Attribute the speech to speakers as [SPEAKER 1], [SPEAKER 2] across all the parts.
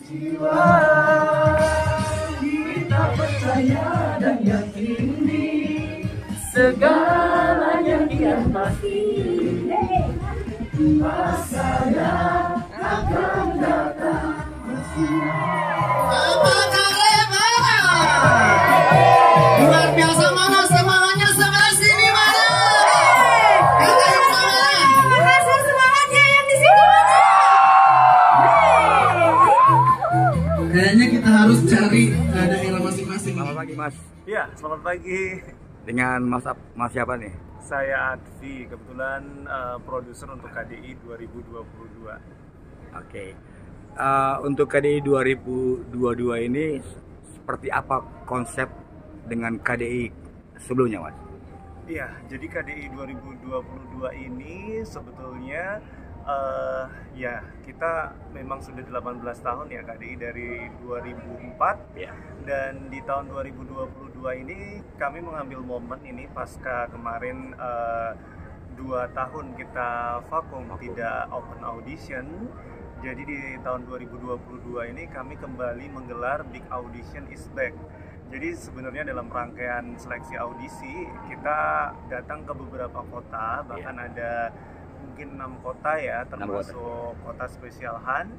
[SPEAKER 1] Jiwa kita percaya dan yakini segalanya kian pasti. Masanya akan datang
[SPEAKER 2] luar biasa. Mana semangatnya sebelah sini? Mana semangatnya yang di sini?
[SPEAKER 3] Kayaknya kita harus cari daerah masing-masing.
[SPEAKER 4] Selamat pagi Mas.
[SPEAKER 5] Ya, selamat pagi.
[SPEAKER 4] Dengan Mas siapa nih?
[SPEAKER 5] Saya Advi, kebetulan produser untuk KDI 2022.
[SPEAKER 4] Oke. Untuk KDI 2022 ini seperti apa konsep dengan KDI sebelumnya, Mas?
[SPEAKER 5] Iya, jadi KDI 2022 ini sebetulnya ya kita memang sudah 18 tahun ya KDI dari 2004
[SPEAKER 4] Ya.
[SPEAKER 5] dan di tahun 2022 ini kami mengambil momen ini pasca kemarin 2 tahun kita vakum tidak open audition. Jadi di tahun 2022 ini kami kembali menggelar Big Audition is Back. Jadi sebenarnya dalam rangkaian seleksi audisi kita datang ke beberapa kota, bahkan ada mungkin 6 kota ya, termasuk kota spesial Han.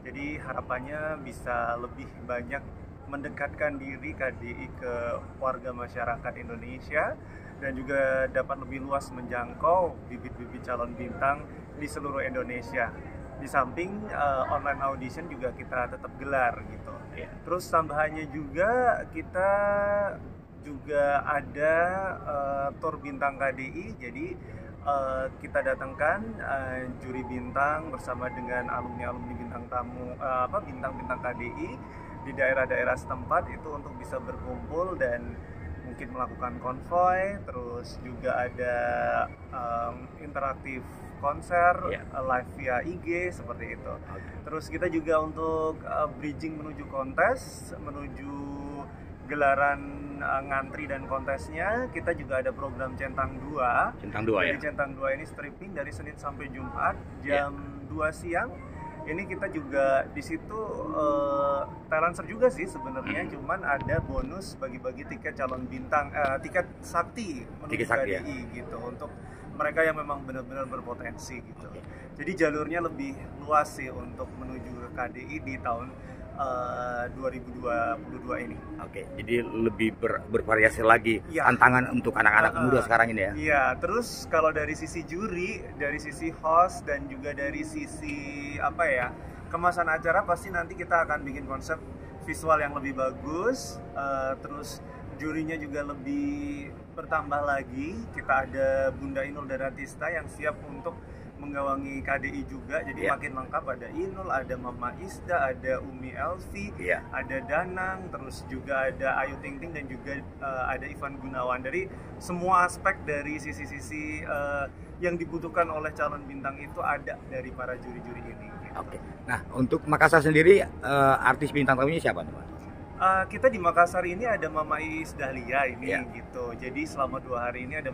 [SPEAKER 5] Jadi harapannya bisa lebih banyak mendekatkan diri KDI ke warga masyarakat Indonesia dan juga dapat lebih luas menjangkau bibit-bibit calon bintang di seluruh Indonesia. Di samping online audition juga kita tetap gelar gitu. Terus tambahannya juga kita juga ada tour bintang KDI. Jadi kita datangkan juri bintang bersama dengan alumni-alumni bintang tamu bintang-bintang KDI di daerah-daerah setempat itu untuk bisa berkumpul dan mungkin melakukan konvoy. Terus juga ada interaktif konser live via IG seperti itu. Terus kita juga untuk bridging menuju kontes, menuju gelaran ngantri dan kontesnya, kita juga ada program Centang 2.
[SPEAKER 4] Centang 2 ya.
[SPEAKER 5] Jadi Centang 2 ini stripping dari Senin sampai Jumat jam 2 siang. Ini kita juga di situ Talanser juga sih sebenarnya, cuman ada bonus bagi-bagi tiket calon bintang, tiket sakti menuju KDI gitu untuk mereka yang memang benar-benar berpotensi gitu. Jadi jalurnya lebih luas sih untuk menuju ke KDI di tahun 2022 ini.
[SPEAKER 4] Oke, jadi lebih bervariasi lagi tantangan untuk anak-anak muda sekarang ini ya.
[SPEAKER 5] Iya, terus kalau dari sisi juri, dari sisi host dan juga dari sisi kemasan acara, pasti nanti kita akan bikin konsep visual yang lebih bagus. Terus jurinya juga lebih bertambah lagi. Kita ada Bunda Inul Daratista yang siap untuk menggawangi KDI juga, jadi makin lengkap. Ada Inul, ada Mama Isda, ada Umi Elvi, ada Danang, terus juga ada Ayu Ting Ting dan juga ada Ivan Gunawan. Dari semua aspek dari sisi-sisi yang dibutuhkan oleh calon bintang itu ada dari para juri-juri ini. Gitu.
[SPEAKER 4] Oke. Nah, untuk Makassar sendiri artis bintang tamunya siapa nih, Pak?
[SPEAKER 5] Kita di Makassar ini ada Mama Iis Dahlia ini gitu. Jadi selama 2 hari ini ada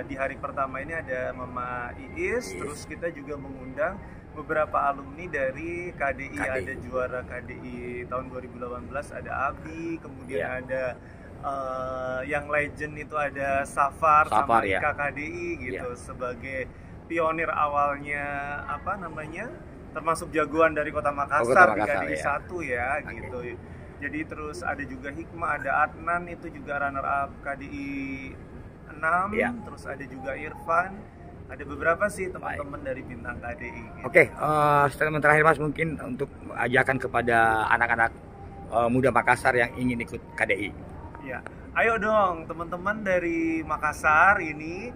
[SPEAKER 5] di hari pertama ini ada Mama Iis. Terus kita juga mengundang beberapa alumni dari KDI. Ada juara KDI tahun 2018 ada Abi, kemudian ada yang legend itu ada Safar sama Ika KDI gitu sebagai pionir awalnya termasuk jagoan dari Kota Makassar di KDI 1 ya gitu. Jadi terus ada juga Hikmah, ada Adnan itu juga runner up KDI 6, terus ada juga Irfan, ada beberapa sih teman-teman dari bintang KDI. Gitu.
[SPEAKER 4] Oke, statement terakhir Mas mungkin untuk ajakan kepada anak-anak muda Makassar yang ingin ikut KDI.
[SPEAKER 5] Ya, ayo dong teman-teman dari Makassar ini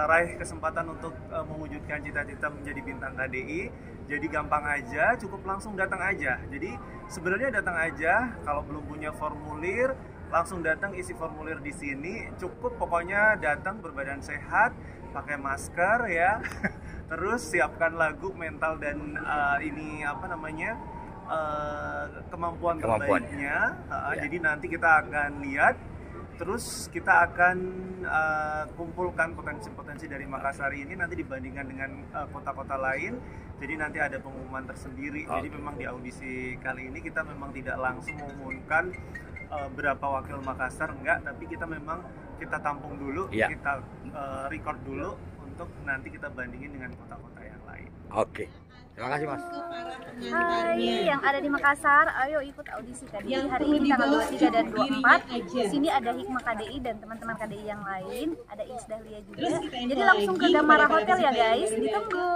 [SPEAKER 5] raih kesempatan untuk mewujudkan cita-cita menjadi bintang KDI. Jadi gampang aja, cukup langsung datang aja. Jadi sebenarnya datang aja, kalau belum punya formulir langsung datang isi formulir di sini. Cukup pokoknya datang berbadan sehat, pakai masker ya. Terus siapkan lagu, mental dan kemampuan terbaiknya. Jadi nanti kita akan lihat Terus kita akan kumpulkan potensi-potensi dari Makassar ini nanti dibandingkan dengan kota-kota lain. Jadi nanti ada pengumuman tersendiri. Jadi memang di audisi kali ini kita memang tidak langsung mengumumkan berapa wakil Makassar, enggak. Tapi kita memang kita tampung dulu, kita record dulu untuk nanti kita bandingin dengan kota-kota yang lain.
[SPEAKER 4] Oke. Terima kasih Mas.
[SPEAKER 6] Hai, yang ada di Makassar, ayo ikut audisi KDI hari ini tanggal 23 dan 24. Di sini ada Hikmah KDI dan teman-teman KDI yang lain, ada Iis Dahlia juga. Jadi langsung ke Gamara Hotel ya guys, ditunggu.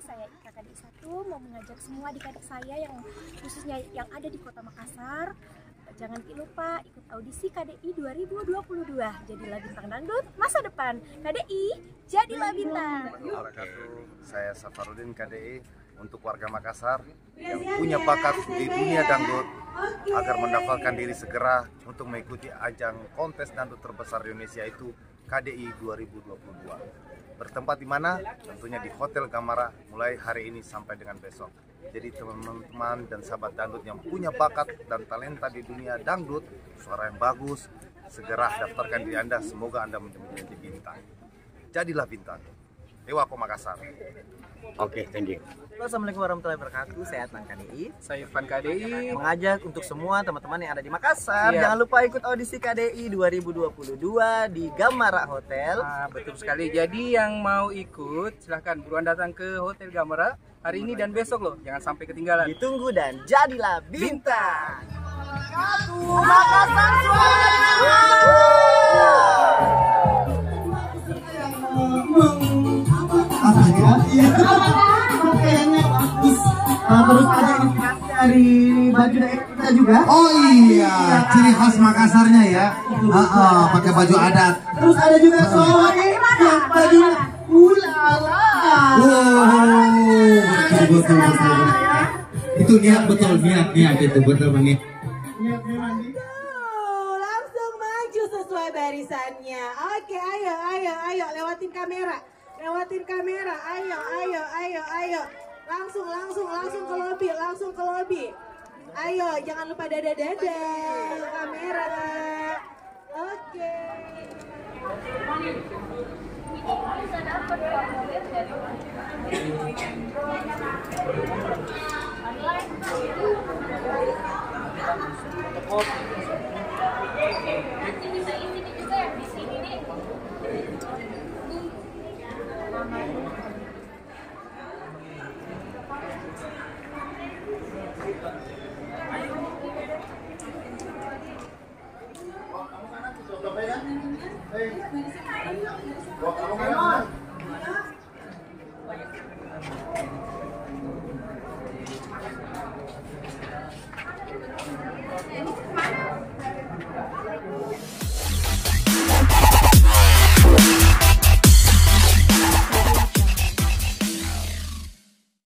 [SPEAKER 6] Saya Ika KDI 1 mau mengajak semua adik-adik saya yang khususnya yang ada di Kota Makassar. Jangan lupa ikut audisi KDI 2022. Jadilah bintang dangdut masa depan. KDI, jadilah bintang.
[SPEAKER 7] Saya Safarudin KDI untuk warga Makassar yang punya bakat di dunia dangdut agar mendaftarkan diri segera untuk mengikuti ajang kontes dangdut terbesar di Indonesia itu KDI 2022. Bertempat di mana? Tentunya di Hotel Gamara mulai hari ini sampai dengan besok. Jadi teman-teman dan sahabat dangdut yang punya bakat dan talenta di dunia dangdut, suara yang bagus, segera daftarkan diri Anda. Semoga Anda menjadi bintang. Jadilah bintang. Ewako Makassar.
[SPEAKER 4] Oke, thank you.
[SPEAKER 8] Assalamualaikum warahmatullahi wabarakatuh. Saya Adnan KDI.
[SPEAKER 3] Saya Irfan KDI.
[SPEAKER 8] Mengajak untuk semua teman-teman yang ada di Makassar, jangan lupa ikut audisi KDI 2022 di Gamara Hotel.
[SPEAKER 3] Betul sekali. Jadi yang mau ikut silahkan buruan datang ke Hotel Gamara hari ini dan besok loh. Jangan sampai ketinggalan.
[SPEAKER 8] Ditunggu dan jadilah bintang.
[SPEAKER 2] Makassar Kayaknya bagus. Terus ada inspirasi dari baju daerah kita juga.
[SPEAKER 9] Oh iya, ciri khas Makassarnya ya. Pakai baju adat.
[SPEAKER 2] Terus ada juga soal yang baju ulala.
[SPEAKER 9] Betul. Itu niat betul, niat itu betul banget.
[SPEAKER 10] Langsung maju sesuai barisannya. Oke, ayo lewatin kamera. Ayo. Langsung ke lobi. Ayo, jangan lupa dada kamera. Oke.